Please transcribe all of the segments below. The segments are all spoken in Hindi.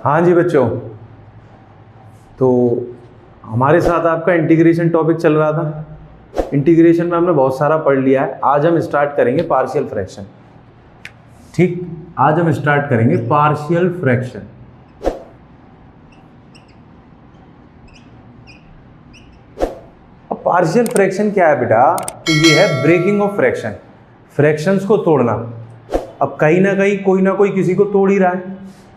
हाँ जी बच्चों, तो हमारे साथ आपका इंटीग्रेशन टॉपिक चल रहा था। इंटीग्रेशन में हमने बहुत सारा पढ़ लिया है। आज हम स्टार्ट करेंगे पार्शियल फ्रैक्शन। ठीक, आज हम स्टार्ट करेंगे पार्शियल फ्रैक्शन। अब पार्शियल फ्रैक्शन क्या है बेटा? तो ये है ब्रेकिंग ऑफ फ्रैक्शन, फ्रैक्शंस को तोड़ना। अब कहीं ना कहीं कोई ना कोई किसी को तोड़ ही रहा है,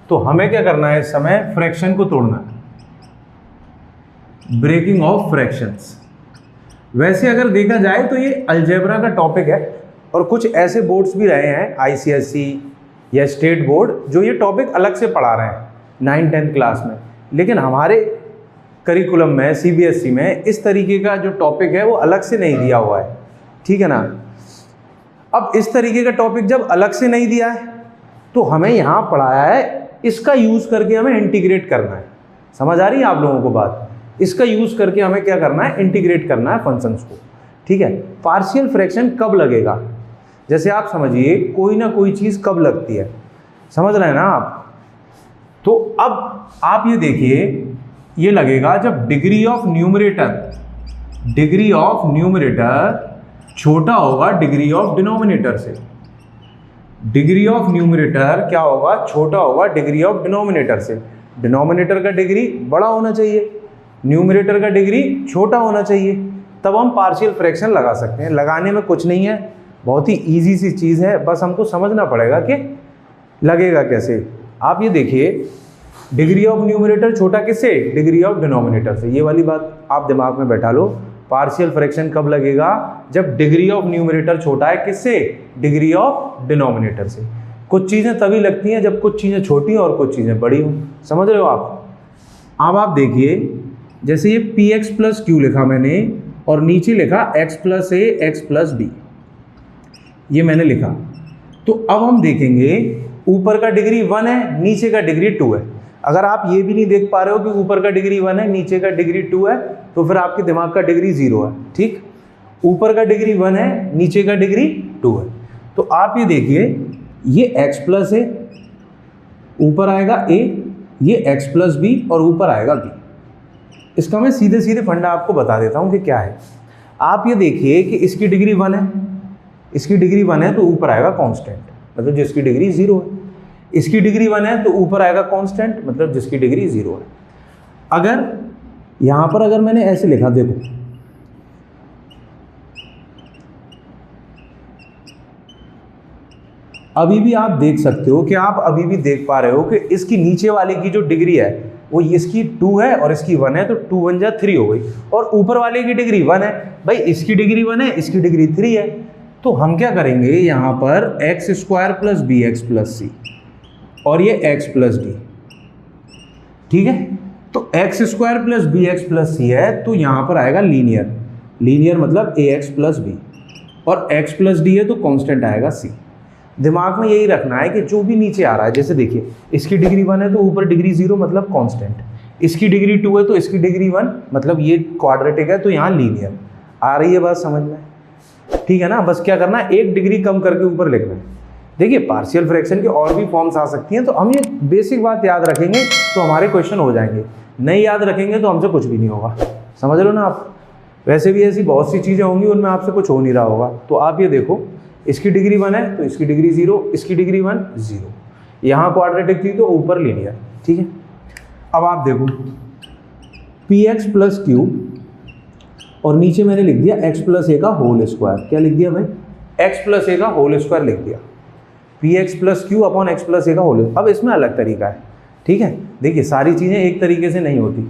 तो हमें क्या करना है इस समय? फ्रैक्शन को तोड़ना, ब्रेकिंग ऑफ फ्रैक्शंस। वैसे अगर देखा जाए तो ये अलजेब्रा का टॉपिक है, और कुछ ऐसे बोर्ड्स भी रहे हैं आईसीएसई या स्टेट बोर्ड जो ये टॉपिक अलग से पढ़ा रहे हैं 9-10 क्लास में, लेकिन हमारे करिकुलम में सीबीएसई में इस तरीके का जो टॉपिक है वो अलग से नहीं दिया हुआ है। ठीक है ना? अब इस तरीके का टॉपिक जब अलग से नहीं दिया है तो हमें यहाँ पढ़ाया है, इसका यूज करके हमें इंटीग्रेट करना है। समझ आ रही है आप लोगों को बात? इसका यूज करके हमें क्या करना है? इंटीग्रेट करना है फंक्शंस को। ठीक है, पार्शियल फ्रैक्शन कब लगेगा? जैसे आप समझिए कोई ना कोई चीज कब लगती है, समझ रहे हैं ना आप? तो अब आप ये देखिए, ये लगेगा जब डिग्री ऑफ न्यूमरेटर छोटा होगा डिग्री ऑफ डिनोमिनेटर से। डिग्री ऑफ न्यूमरेटर क्या होगा? छोटा होगा डिग्री ऑफ डिनोमिनेटर से। डिनोमिनेटर का डिग्री बड़ा होना चाहिए, न्यूमरेटर का डिग्री छोटा होना चाहिए, तब हम पार्शियल फ्रैक्शन लगा सकते हैं। लगाने में कुछ नहीं है, बहुत ही इजी सी चीज़ है, बस हमको समझना पड़ेगा कि लगेगा कैसे। आप ये देखिए, डिग्री ऑफ न्यूमरेटर छोटा किससे? डिग्री ऑफ डिनोमिनेटर से। ये वाली बात आप दिमाग में बैठा लो। पार्शियल फ्रैक्शन कब लगेगा? जब डिग्री ऑफ न्यूमरेटर छोटा है किससे? डिग्री ऑफ डिनोमिनेटर से। कुछ चीज़ें तभी लगती हैं जब कुछ चीज़ें छोटी और कुछ चीज़ें बड़ी हों। समझ रहे हो आप? अब आप देखिए, जैसे ये px प्लस क्यू लिखा मैंने और नीचे लिखा x प्लस ए एक्स प्लस बी, ये मैंने लिखा। तो अब हम देखेंगे ऊपर का डिग्री 1 है, नीचे का डिग्री 2 है। अगर आप ये भी नहीं देख पा रहे हो कि ऊपर का डिग्री 1 है, नीचे का डिग्री 2 है, तो फिर आपके दिमाग का डिग्री 0 है। ठीक, ऊपर का डिग्री 1 है, नीचे का डिग्री 2 है। तो आप ये देखिए, ये x प्लस ए, ऊपर आएगा a, ये x प्लस बी और ऊपर आएगा b। इसका मैं सीधे सीधे फंडा आपको बता देता हूँ कि क्या है। आप ये देखिए कि इसकी डिग्री 1 है, इसकी डिग्री 1 है तो ऊपर आएगा कांस्टेंट, मतलब जिसकी डिग्री 0 है। इसकी डिग्री 1 है तो ऊपर आएगा कांस्टेंट, मतलब जिसकी डिग्री 0 है। अगर यहाँ पर अगर मैंने ऐसे लिखा, देखो अभी भी आप देख सकते हो कि आप अभी भी देख पा रहे हो कि इसकी नीचे वाले की जो डिग्री है वो इसकी 2 है और इसकी 1 है, तो 2 1 जा 3 हो गई। और ऊपर वाले की डिग्री 1 है, भाई इसकी डिग्री 1 है, इसकी डिग्री 3 है। तो हम क्या करेंगे यहाँ पर X square plus B X plus C और ये एक्स प्लस डी। ठीक है, तो X square plus B X plus C है, तो यहाँ पर आएगा लीनियर। लीनियर मतलब ए एक्स प्लस बी, और एक्स प्लस डी है तो कांस्टेंट आएगा सी। दिमाग में यही रखना है कि जो भी नीचे आ रहा है, जैसे देखिए इसकी डिग्री 1 है तो ऊपर डिग्री 0 मतलब कांस्टेंट, इसकी डिग्री 2 है तो इसकी डिग्री 1 मतलब ये क्वाड्रेटिक है, तो यहाँ लीनियर। आ रही है बात समझ में? ठीक है ना? बस क्या करना है, एक डिग्री कम करके ऊपर लिखना है। देखिए पार्शियल फ्रैक्शन की और भी फॉर्म्स आ सकती हैं, तो हम ये बेसिक बात याद रखेंगे तो हमारे क्वेश्चन हो जाएंगे। नहीं याद रखेंगे तो हमसे कुछ भी नहीं होगा। समझ रहे हो ना आप? वैसे भी ऐसी बहुत सी चीज़ें होंगी उनमें आपसे कुछ हो नहीं रहा होगा। तो आप ये देखो, इसकी डिग्री 1 है तो इसकी डिग्री 0, इसकी डिग्री 1 0, यहाँ क्वाड्रेटिक थी तो ऊपर लीनियर। ठीक है, अब आप देखो px प्लस क्यू और नीचे मैंने लिख दिया x प्लस ए का होल स्क्वायर। क्या लिख दिया भाई? x प्लस ए का होल स्क्वायर लिख दिया। px plus Q upon x plus A का होल। अब इसमें अलग तरीका है। ठीक है, देखिए सारी चीज़ें एक तरीके से नहीं होती।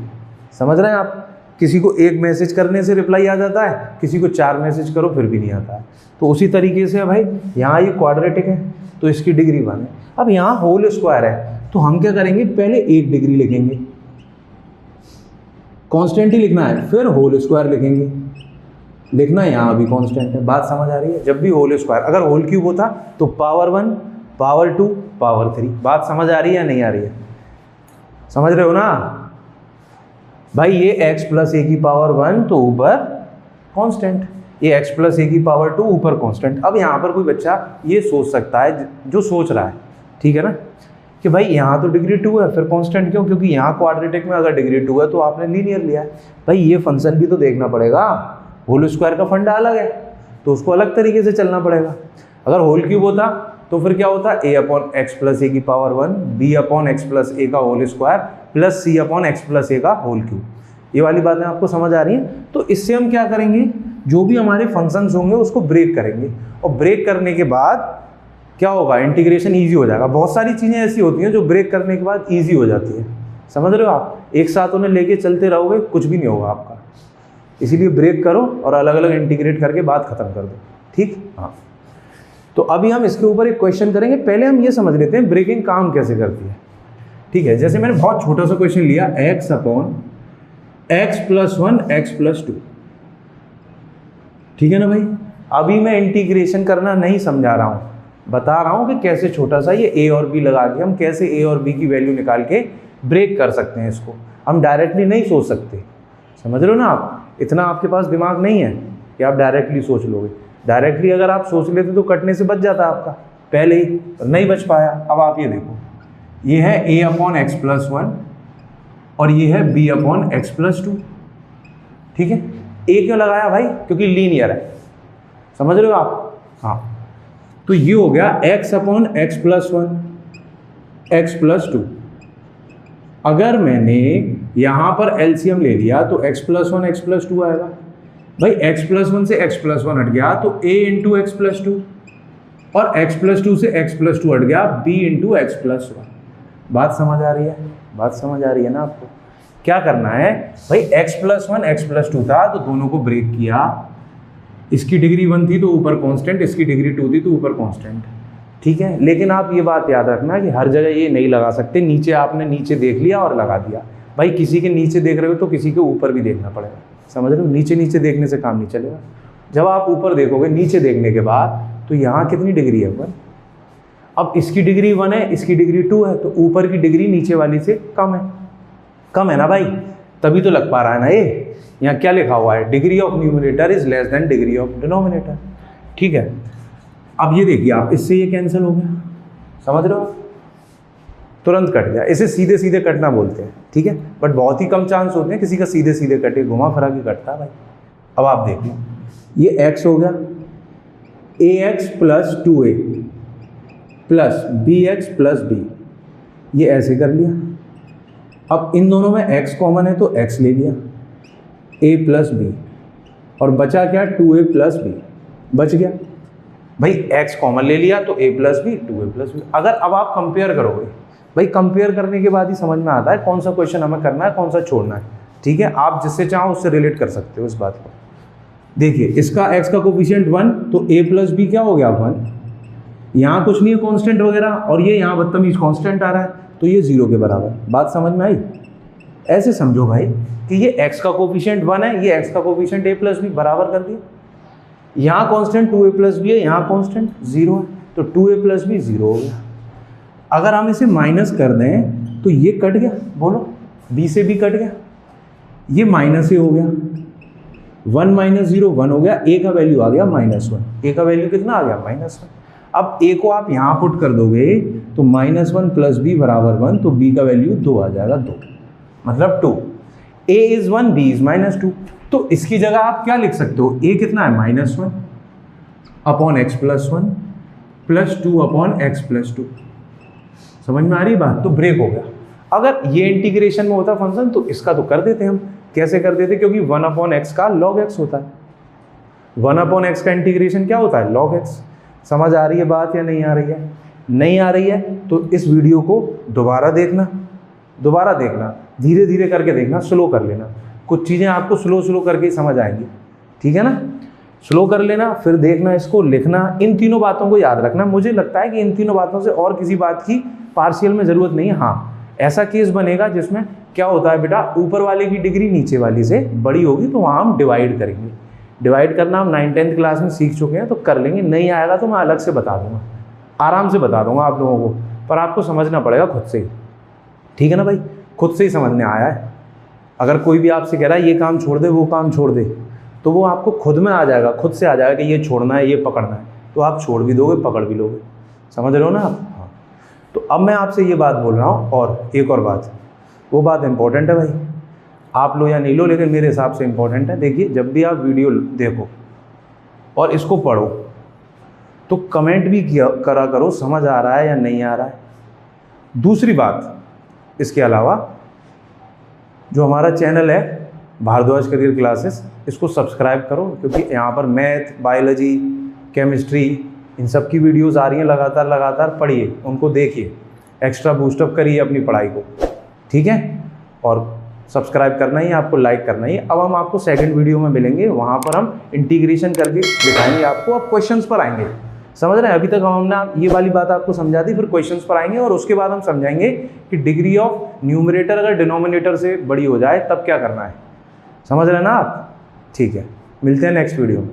समझ रहे हैं आप? किसी को एक मैसेज करने से रिप्लाई आ जाता है, किसी को 4 मैसेज करो फिर भी नहीं आता है। तो उसी तरीके से भाई यहाँ ये क्वाड्रेटिक है तो इसकी डिग्री 1 है। अब यहाँ होल स्क्वायर है तो हम क्या करेंगे, पहले 1 डिग्री लिखेंगे, कांस्टेंट ही लिखना है, फिर होल स्क्वायर लिखेंगे। लिखना यहाँ भी कांस्टेंट है। बात समझ आ रही है? जब भी होल स्क्वायर, अगर होल क्यूब होता तो पावर 1 पावर 2 पावर 3। बात समझ आ रही है या नहीं आ रही है? समझ रहे हो ना भाई? ये x प्लस ए की पावर 1 तो ऊपर कांस्टेंट, ये x प्लस ए की पावर 2 ऊपर कांस्टेंट। अब यहाँ पर कोई बच्चा ये सोच सकता है जो सोच रहा है, ठीक है ना, कि भाई यहाँ तो डिग्री 2 है, फिर कांस्टेंट क्यों? क्योंकि यहाँ क्वाड्रेटिक में अगर डिग्री 2 है तो आपने लीनियर लिया है। भाई ये फंक्शन भी तो देखना पड़ेगा, होल स्क्वायर का फंडा अलग है तो उसको अलग तरीके से चलना पड़ेगा। अगर होल क्यूब होता तो फिर क्या होता, a upon X plus A की power 1 b upon X plus A का whole square plus c upon X plus A का होल क्यूब। ये वाली बातें आपको समझ आ रही हैं? तो इससे हम क्या करेंगे, जो भी हमारे फंक्शंस होंगे उसको ब्रेक करेंगे, और ब्रेक करने के बाद क्या होगा, इंटीग्रेशन ईजी हो जाएगा। बहुत सारी चीज़ें ऐसी होती हैं जो ब्रेक करने के बाद ईजी हो जाती है, समझ रहे हो आप? एक साथ उन्हें लेके चलते रहोगे कुछ भी नहीं होगा आपका, इसीलिए ब्रेक करो और अलग अलग इंटीग्रेट करके बात खत्म कर दो, ठीक? हाँ, तो अभी हम इसके ऊपर एक क्वेश्चन करेंगे। पहले हम ये समझ लेते हैं ब्रेकिंग काम कैसे करती है, ठीक है? जैसे मैंने बहुत छोटा सा क्वेश्चन लिया, x upon X plus 1 x plus 2, ठीक है ना भाई? अभी मैं इंटीग्रेशन करना नहीं समझा रहा हूँ, बता रहा हूँ कि कैसे छोटा सा ये a और b लगा के हम कैसे a और b की वैल्यू निकाल के ब्रेक कर सकते हैं। इसको हम डायरेक्टली नहीं सोच सकते, समझ रहे हो ना आप? इतना आपके पास दिमाग नहीं है कि आप डायरेक्टली सोच लोगे। डायरेक्टली अगर आप सोच लेते तो कटने से बच जाता आपका पहले ही, तो नहीं बच पाया। अब आप ये देखो, ये है a अपॉन एक्स प्लस 1 और ये है b अपॉन एक्स प्लस 2, ठीक है? a क्यों लगाया भाई? क्योंकि लीनियर है, समझ रहे हो आप? हाँ, तो ये हो गया x upon X plus 1 x plus 2। अगर मैंने यहाँ पर एलसीएम ले लिया तो x प्लस 1 एक्स प्लस 2 आएगा। भाई x प्लस 1 से x प्लस 1 हट गया तो a इंटू एक्स प्लस 2, और x प्लस 2 से x प्लस 2 हट गया b इंटू एक्स प्लस 1। बात समझ आ रही है? बात समझ आ रही है ना आपको? क्या करना है भाई, x प्लस 1 एक्स प्लस 2 था तो दोनों को ब्रेक किया, इसकी डिग्री 1 थी तो ऊपर कांस्टेंट, इसकी डिग्री 2 थी तो ऊपर कांस्टेंट, ठीक है? लेकिन आप ये बात याद रखना कि हर जगह ये नहीं लगा सकते। नीचे आपने नीचे देख लिया और लगा दिया, भाई किसी के नीचे देख रहे हो तो किसी के ऊपर भी देखना पड़ेगा, समझ रहे हो? नीचे नीचे देखने से काम नहीं चलेगा। जब आप ऊपर देखोगे नीचे देखने के बाद तो यहाँ कितनी डिग्री है ऊपर? अब इसकी डिग्री 1 है, इसकी डिग्री 2 है, तो ऊपर की डिग्री नीचे वाली से कम है, कम है ना भाई? तभी तो लग पा रहा है ना ये। यहाँ क्या लिखा हुआ है, degree of numerator is less than degree of denominator, ठीक है? अब ये देखिए आप, इससे ये कैंसिल हो गया, समझ रहे हो? तुरंत कट गया। इसे सीधे सीधे कटना बोलते हैं, ठीक है? बट बहुत ही कम चांस होते हैं किसी का सीधे सीधे कटे, घुमा फिरा के कटता है भाई। अब आप देख लो, ये x हो गया ax plus 2a plus bx plus b, ये ऐसे कर लिया। अब इन दोनों में x कॉमन है तो x ले लिया, a प्लस b, और बचा क्या, 2a प्लस b बच गया। भाई x कॉमन ले लिया तो a plus b 2a plus b। अगर अब आप कंपेयर करोगे, भाई कंपेयर करने के बाद ही समझ में आता है कौन सा क्वेश्चन हमें करना है, कौन सा छोड़ना है, ठीक है? आप जिससे चाहो उससे रिलेट कर सकते हो इस बात को। देखिए इसका x का कोफिशिएंट 1 तो a प्लस b क्या हो गया 1, यहाँ कुछ नहीं है कांस्टेंट वगैरह, और ये यहाँ बदतमीज कांस्टेंट आ रहा है तो ये 0 के बराबर। बात समझ में आई? ऐसे समझो भाई कि ये x का कोफिशिएंट 1 है, ये x का कोफिशिएंट a प्लस b, बराबर कर दिया। यहाँ कांस्टेंट 2a प्लस बी है, यहाँ कांस्टेंट 0 है, तो 2a प्लस बी 0 हो गया। अगर हम इसे माइनस कर दें तो ये कट गया, बोलो b से b कट गया, ये माइनस a हो गया, 1 माइनस 0 1 हो गया, a का वैल्यू आ गया -1, a का वैल्यू कितना आ गया -1। अब a को आप यहाँ पुट कर दोगे तो -1 प्लस b बराबर 1, तो b का वैल्यू 2 आ जाएगा, 2 मतलब 2। a इज 1 b इज -2, तो इसकी जगह आप क्या लिख सकते हो, a कितना है -1 upon X plus 1 plus 2 upon X plus 2। समझ में आ रही बात? तो ब्रेक हो गया। अगर ये इंटीग्रेशन में होता फंक्शन तो इसका तो कर देते हम। कैसे कर देते? क्योंकि 1 अपॉन एक्स का log x होता है, 1 अपॉन एक्स का इंटीग्रेशन क्या होता है, log x। समझ आ रही है बात या नहीं आ रही है? नहीं आ रही है तो इस वीडियो को दोबारा देखना, धीरे धीरे करके देखना, स्लो कर लेना। कुछ चीज़ें आपको स्लो करके ही समझ आएंगी, ठीक है ना? स्लो कर लेना, फिर देखना, इसको लिखना, इन तीनों बातों को याद रखना। मुझे लगता है कि इन तीनों बातों से और किसी बात की पार्शियल में ज़रूरत नहीं है। हाँ, ऐसा केस बनेगा जिसमें क्या होता है बेटा, ऊपर वाले की डिग्री नीचे वाली से बड़ी होगी तो वहाँ हम डिवाइड करेंगे। डिवाइड करना हम 9th-10th क्लास में सीख चुके हैं तो कर लेंगे। नहीं आएगा तो मैं अलग से बता दूंगा, आराम से बता दूंगा आप लोगों को, पर आपको समझना पड़ेगा खुद से ही, ठीक है ना भाई? खुद से ही समझने आया है। अगर कोई भी आपसे कह रहा है ये काम छोड़ दे, वो काम छोड़ दे, तो वो आपको खुद में आ जाएगा, खुद से आ जाएगा कि ये छोड़ना है, ये पकड़ना है, तो आप छोड़ भी दोगे, पकड़ भी लोगे। समझ रहे हो ना आप? हाँ। तो अब मैं आपसे ये बात बोल रहा हूँ, और एक और बात, वो बात इम्पोर्टेंट है भाई, आप लो या नहीं लो, लेकिन मेरे हिसाब से इम्पोर्टेंट है। देखिए, जब भी आप वीडियो देखो और इसको पढ़ो तो कमेंट भी करा करो, समझ आ रहा है या नहीं आ रहा है। दूसरी बात, इसके अलावा जो हमारा चैनल है भारद्वाज करियर क्लासेस, इसको सब्सक्राइब करो, क्योंकि यहाँ पर मैथ, बायोलॉजी, केमिस्ट्री, इन सब की वीडियोस आ रही हैं लगातार पढ़िए, उनको देखिए, एक्स्ट्रा बूस्टअप करिए अपनी पढ़ाई को, ठीक है। और सब्सक्राइब करना ही, आपको लाइक करना ही। अब हम आपको सेकंड वीडियो में मिलेंगे, वहाँ पर हम इंटीग्रेशन करके दिखाएंगे आपको। अब क्वेश्चंस पर आएंगे, समझ रहे हैं। अभी तक हमने ये वाली बात आपको समझा दी, फिर क्वेश्चंस पर आएंगे और उसके बाद हम समझाएंगे कि डिग्री ऑफ न्यूमरेटर अगर डिनोमिनेटर से बड़ी हो जाए तब क्या करना है। समझ रहे हैं ना आप? ठीक है, मिलते हैं नेक्स्ट वीडियो में।